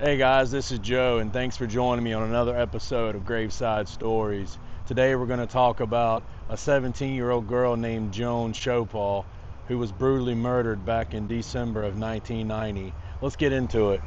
Hey guys, this is Joe, and thanks for joining me on another episode of Graveside Stories. Today we're going to talk about a 17-year-old girl named Joan Shoppaul who was brutally murdered back in December of 1990. Let's get into it.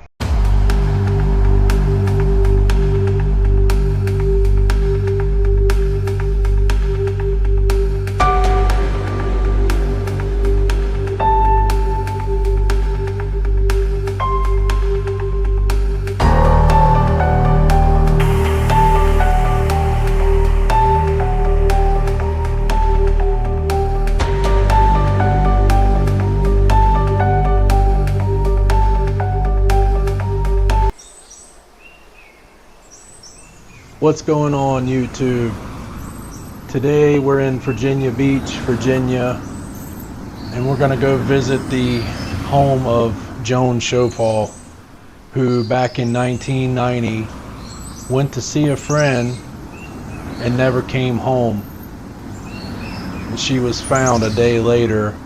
What's going on, YouTube? Today we're in Virginia Beach, Virginia, and we're going to go visit the home of Joan Shoppaul, who back in 1990 went to see a friend and never came home. She was found a day later,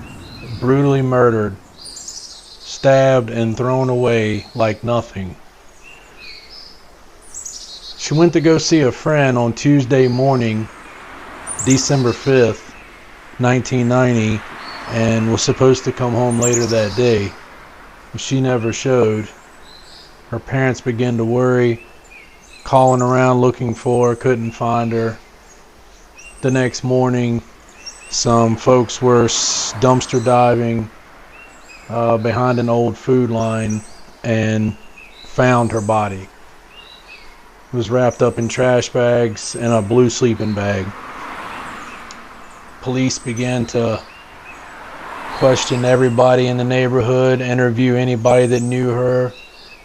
brutally murdered, stabbed and thrown away like nothing. She went to go see a friend on Tuesday morning, December 5th, 1990, and was supposed to come home later that day. She never showed. Her parents began to worry, calling around looking for her, couldn't find her. The next morning, some folks were dumpster diving behind an old food line and found her body. It was wrapped up in trash bags and a blue sleeping bag. Police began to question everybody in the neighborhood, interview anybody that knew her.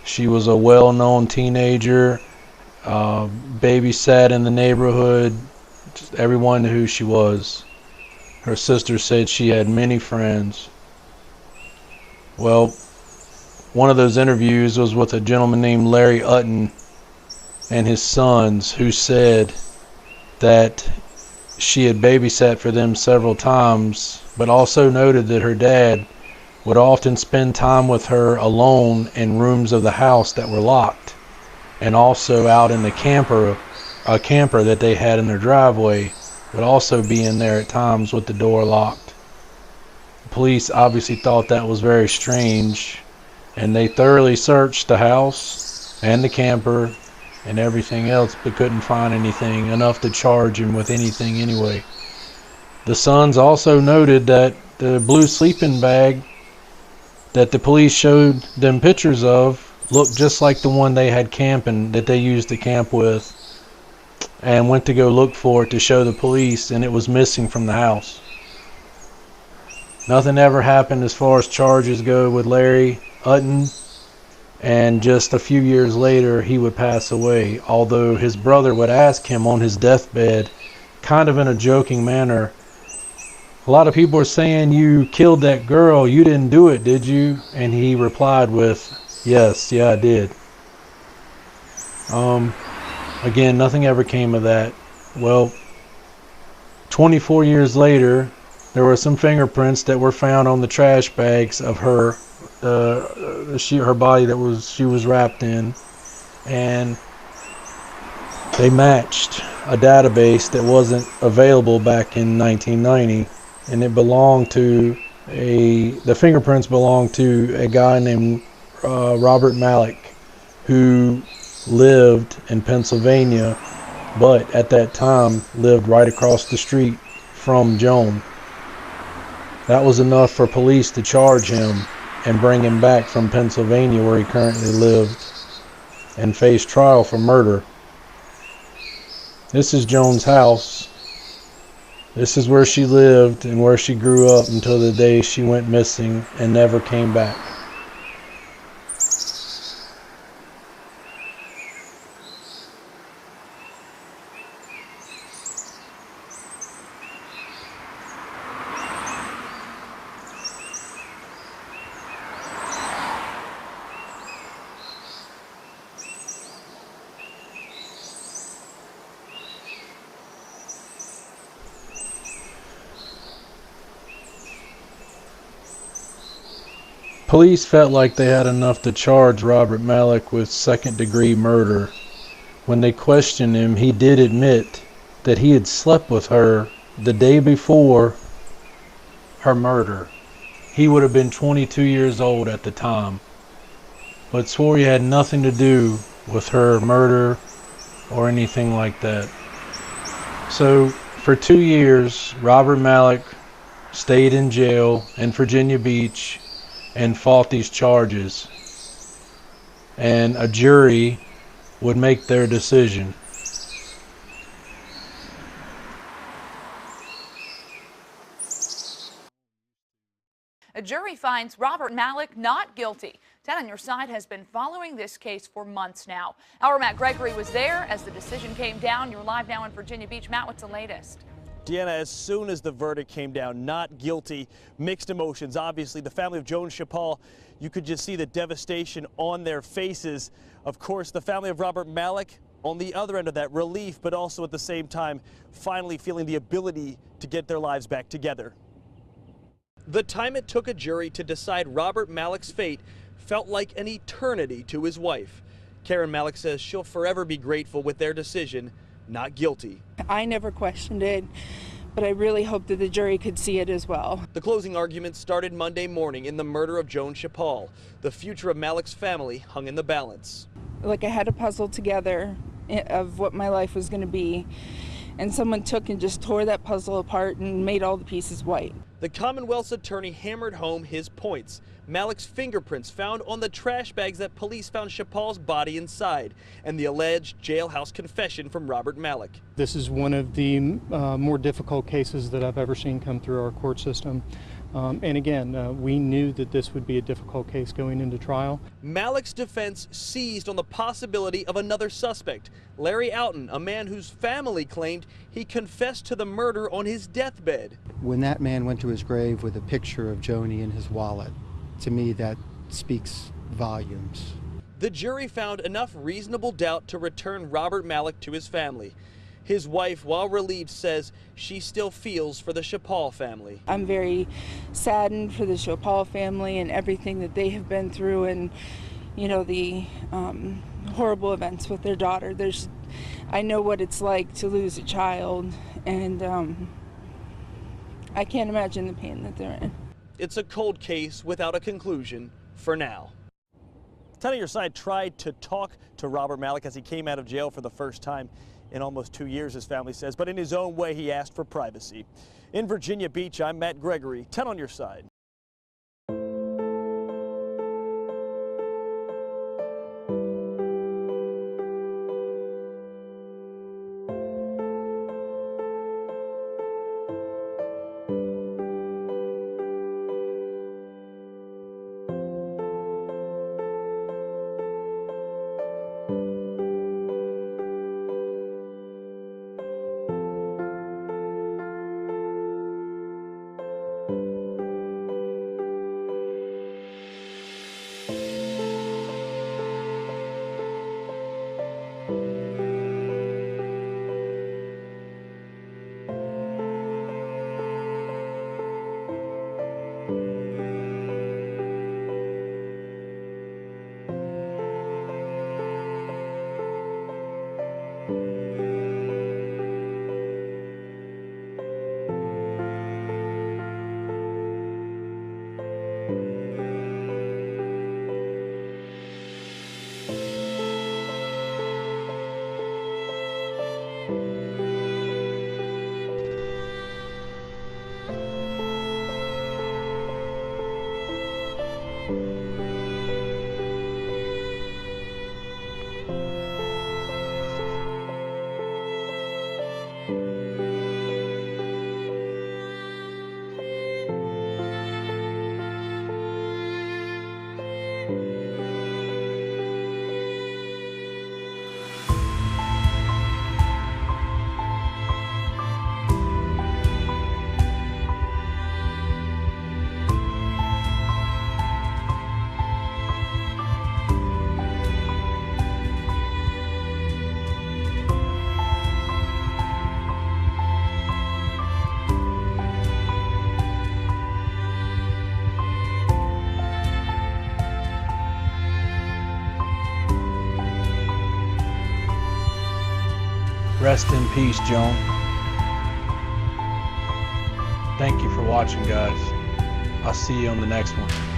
She was a well-known teenager, babysat in the neighborhood. Just everyone knew who she was. Her sister said she had many friends. Well, one of those interviews was with a gentleman named Larry Utton and his sons, who said that she had babysat for them several times, but also noted that her dad would often spend time with her alone in rooms of the house that were locked, and also out in the camper, a camper that they had in their driveway would also be in there at times with the door locked. The police obviously thought that was very strange, and they thoroughly searched the house and the camper and everything else, but couldn't find anything enough to charge him with anything anyway. The sons also noted that the blue sleeping bag that the police showed them pictures of looked just like the one they had camping, that they used to camp with, and went to go look for it to show the police, and it was missing from the house. Nothing ever happened as far as charges go with Larry Utton, and just a few years later he would pass away, although his brother would ask him on his deathbed, kind of in a joking manner, "A lot of people are saying you killed that girl. You didn't do it, did you?" And he replied with, "Yes, yeah, I did." Again, nothing ever came of that. Well, 24 years later, there were some fingerprints that were found on the trash bags of her body that she was wrapped in, and they matched a database that wasn't available back in 1990, and it belonged to the fingerprints belonged to a guy named Robert Malik, who lived in Pennsylvania, but at that time lived right across the street from Joan. That was enough for police to charge him and bring him back from Pennsylvania, where he currently lived, and face trial for murder. This is Joan's house. This is where she lived and where she grew up until the day she went missing and never came back. Police felt like they had enough to charge Robert Malik with second-degree murder. When they questioned him, he did admit that he had slept with her the day before her murder. He would have been 22 years old at the time, but swore he had nothing to do with her murder or anything like that. So for 2 years, Robert Malik stayed in jail in Virginia Beach and fought these charges, and a jury would make their decision. A jury finds Robert Malik not guilty. 10 on Your Side has been following this case for months now. Our Matt Gregory was there as the decision came down. You're live now in Virginia Beach. Matt, what's the latest? Deanna, as soon as the verdict came down, not guilty, mixed emotions. Obviously, the family of Joan Shoppaul, you could just see the devastation on their faces. Of course, the family of Robert Malik, on the other end of that, relief, but also at the same time, finally feeling the ability to get their lives back together. The time it took a jury to decide Robert Malik's fate felt like an eternity to his wife. Karen Malik says she'll forever be grateful with their decision, not guilty. I never questioned it, but I really hope that the jury could see it as well. The closing argument started Monday morning in the murder of Joan Shoppaul. The future of Malik's family hung in the balance. Like I had a puzzle together of what my life was going to be, and someone took and just tore that puzzle apart and made all the pieces white. The Commonwealth's attorney hammered home his points. Malik's fingerprints found on the trash bags that police found Shoppaul's body inside, and the alleged jailhouse confession from Robert Malik. This is one of the more difficult cases that I've ever seen come through our court system. And again, we knew that this would be a difficult case going into trial. Malik's defense seized on the possibility of another suspect, Larry Oughton, a man whose family claimed he confessed to the murder on his deathbed. When that man went to his grave with a picture of Joni in his wallet, to me that speaks volumes. The jury found enough reasonable doubt to return Robert Malik to his family. His wife, while relieved, says she still feels for the Shoppaul family. I'm very saddened for the Shoppaul family and everything that they have been through, and you know, the horrible events with their daughter. I know what it's like to lose a child, and I can't imagine the pain that they're in. It's a cold case without a conclusion for now. 10 on Your Side tried to talk to Robert Malik as he came out of jail for the first time in almost 2 years, his family says, but in his own way, he asked for privacy. In Virginia Beach, I'm Matt Gregory, 10 on Your Side. Rest in peace, Joan. Thank you for watching, guys. I'll see you on the next one.